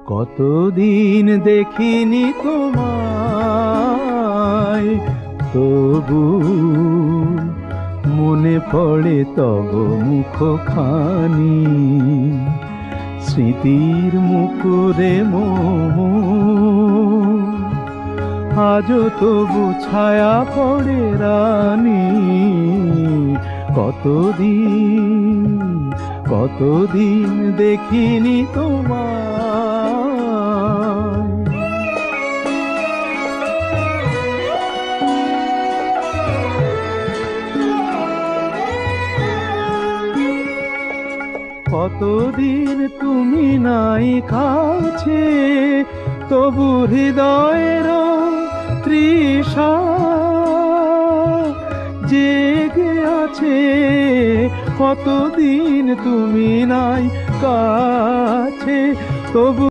কতদিন দেখিনি তোমায়, তবু মনে পড়ে তব মুখখানি। স্মৃতির মুকুরে মোর আজও তবু ছায়া পড়ে রানী। কতদিন দেখিনি তোমায়। কতদিন তুমি নাই কাছে, তবু হৃদয়ের তৃষা জেগে আছে। কতদিন তুমি নাই কাছে, তবু